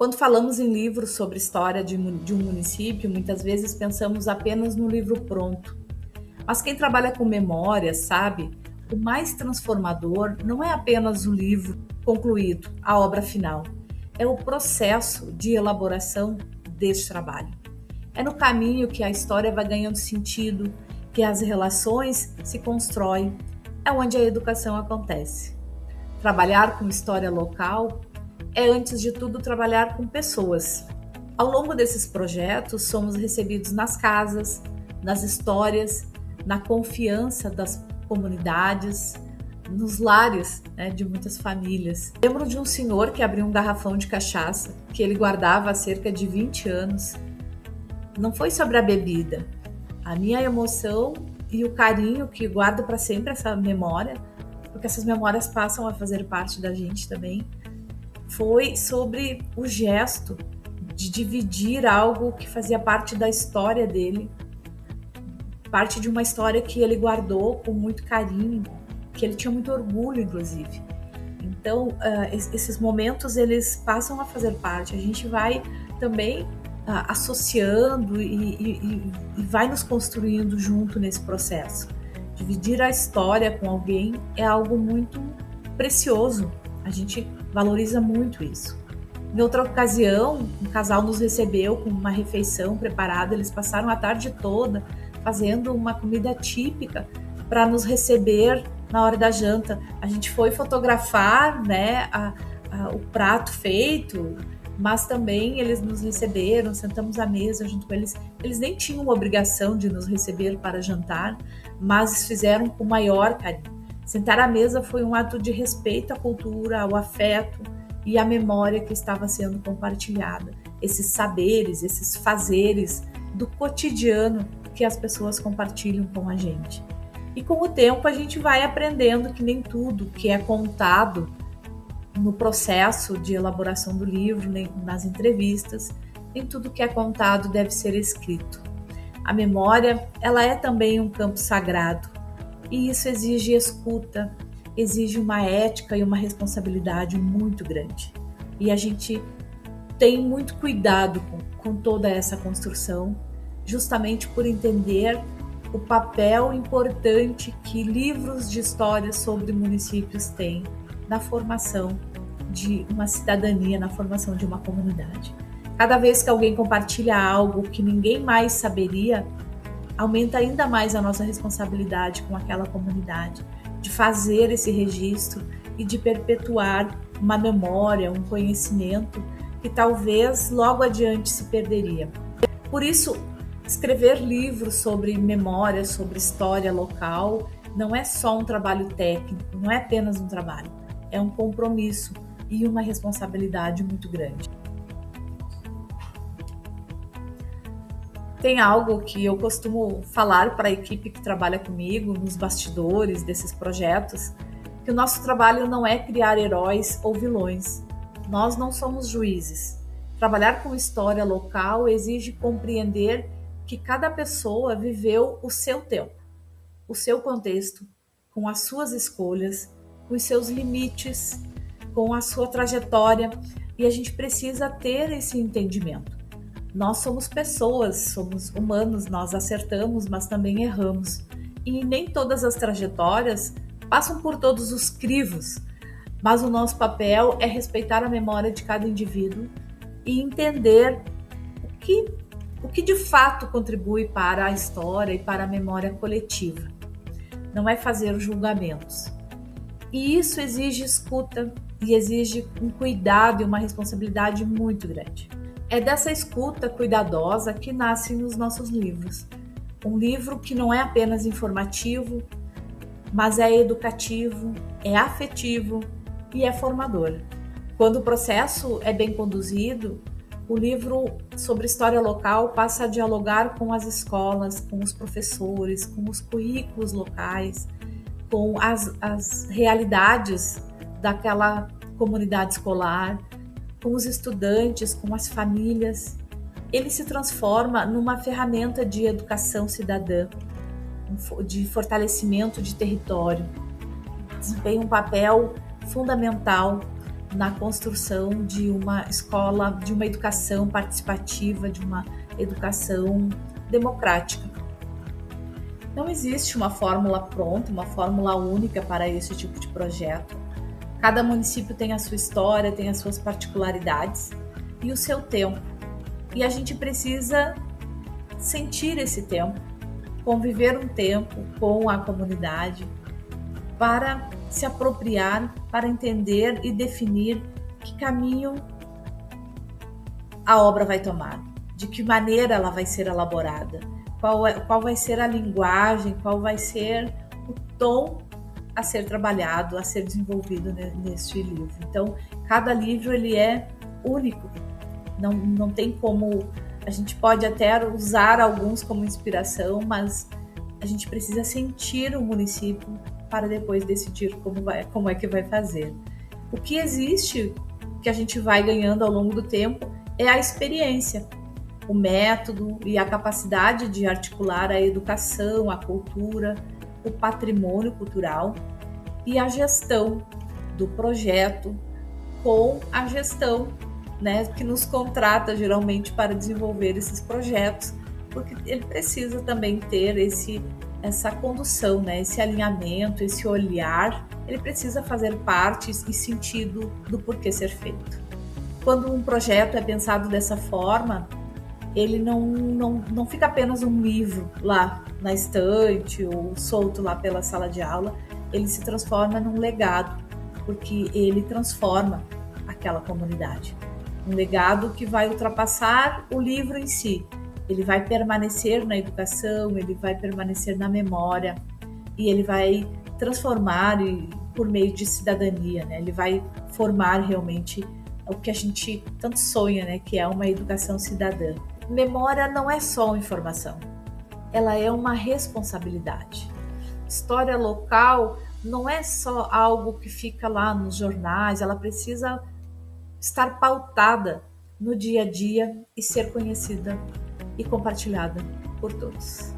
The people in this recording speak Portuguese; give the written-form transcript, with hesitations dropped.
Quando falamos em livros sobre história de um município, muitas vezes pensamos apenas no livro pronto. Mas quem trabalha com memória sabe, o mais transformador não é apenas o livro concluído, a obra final. É o processo de elaboração deste trabalho. É no caminho que a história vai ganhando sentido, que as relações se constroem, é onde a educação acontece. Trabalhar com história local é, antes de tudo, trabalhar com pessoas. Ao longo desses projetos, somos recebidos nas casas, nas histórias, na confiança das comunidades, nos lares, de muitas famílias. Lembro de um senhor que abriu um garrafão de cachaça que ele guardava há cerca de 20 anos. Não foi sobre a bebida. A minha emoção e o carinho que guardo para sempre essa memória, porque essas memórias passam a fazer parte da gente também, foi sobre o gesto de dividir algo que fazia parte da história dele, parte de uma história que ele guardou com muito carinho, que ele tinha muito orgulho, inclusive. Então, esses momentos, eles passam a fazer parte. A gente vai também associando e vai nos construindo junto nesse processo. Dividir a história com alguém é algo muito precioso. A gente valoriza muito isso. Em outra ocasião, um casal nos recebeu com uma refeição preparada. Eles passaram a tarde toda fazendo uma comida típica para nos receber na hora da janta. A gente foi fotografar, o prato feito, mas também eles nos receberam, sentamos à mesa junto com eles. Eles nem tinham obrigação de nos receber para jantar, mas fizeram com maior carinho. Sentar à mesa foi um ato de respeito à cultura, ao afeto e à memória que estava sendo compartilhada. Esses saberes, esses fazeres do cotidiano que as pessoas compartilham com a gente. E com o tempo a gente vai aprendendo que nem tudo que é contado no processo de elaboração do livro, nem nas entrevistas, nem tudo que é contado deve ser escrito. A memória, ela é também um campo sagrado, e isso exige escuta, exige uma ética e uma responsabilidade muito grande. E a gente tem muito cuidado com toda essa construção, justamente por entender o papel importante que livros de história sobre municípios têm na formação de uma cidadania, na formação de uma comunidade. Cada vez que alguém compartilha algo que ninguém mais saberia, aumenta ainda mais a nossa responsabilidade com aquela comunidade, de fazer esse registro e de perpetuar uma memória, um conhecimento que talvez logo adiante se perderia. Por isso, escrever livros sobre memória, sobre história local, não é só um trabalho técnico, não é apenas um trabalho, é um compromisso e uma responsabilidade muito grande. Tem algo que eu costumo falar para a equipe que trabalha comigo, nos bastidores desses projetos, que o nosso trabalho não é criar heróis ou vilões. Nós não somos juízes. Trabalhar com história local exige compreender que cada pessoa viveu o seu tempo, o seu contexto, com as suas escolhas, com os seus limites, com a sua trajetória, e a gente precisa ter esse entendimento. Nós somos pessoas, somos humanos, nós acertamos, mas também erramos. E nem todas as trajetórias passam por todos os crivos, mas o nosso papel é respeitar a memória de cada indivíduo e entender o que de fato contribui para a história e para a memória coletiva. Não é fazer julgamentos. E isso exige escuta e exige um cuidado e uma responsabilidade muito grande. É dessa escuta cuidadosa que nascem os nossos livros. Um livro que não é apenas informativo, mas é educativo, é afetivo e é formador. Quando o processo é bem conduzido, o livro sobre história local passa a dialogar com as escolas, com os professores, com os currículos locais, com as realidades daquela comunidade escolar, com os estudantes, com as famílias. Ele se transforma numa ferramenta de educação cidadã, de fortalecimento de território. Desempenha um papel fundamental na construção de uma escola, de uma educação participativa, de uma educação democrática. Não existe uma fórmula pronta, uma fórmula única para esse tipo de projeto. Cada município tem a sua história, tem as suas particularidades e o seu tempo. E a gente precisa sentir esse tempo, conviver um tempo com a comunidade para se apropriar, para entender e definir que caminho a obra vai tomar, de que maneira ela vai ser elaborada, qual vai ser a linguagem, qual vai ser o tom a ser trabalhado, a ser desenvolvido neste livro. Então, cada livro ele é único, não tem como, a gente pode até usar alguns como inspiração, mas a gente precisa sentir o município para depois decidir como é que vai fazer. O que existe, que a gente vai ganhando ao longo do tempo, é a experiência, o método e a capacidade de articular a educação, a cultura, o patrimônio cultural e a gestão do projeto com a gestão, né, que nos contrata geralmente para desenvolver esses projetos, porque ele precisa também ter essa condução, né, esse alinhamento, esse olhar, ele precisa fazer parte e sentido do porquê ser feito. Quando um projeto é pensado dessa forma, ele não fica apenas um livro lá na estante ou solto lá pela sala de aula, ele se transforma num legado, porque ele transforma aquela comunidade. Um legado que vai ultrapassar o livro em si. Ele vai permanecer na educação, ele vai permanecer na memória e ele vai transformar por meio de cidadania, né? Ele vai formar realmente o que a gente tanto sonha, né? Que é uma educação cidadã. Memória não é só uma informação, ela é uma responsabilidade. História local não é só algo que fica lá nos jornais, ela precisa estar pautada no dia a dia e ser conhecida e compartilhada por todos.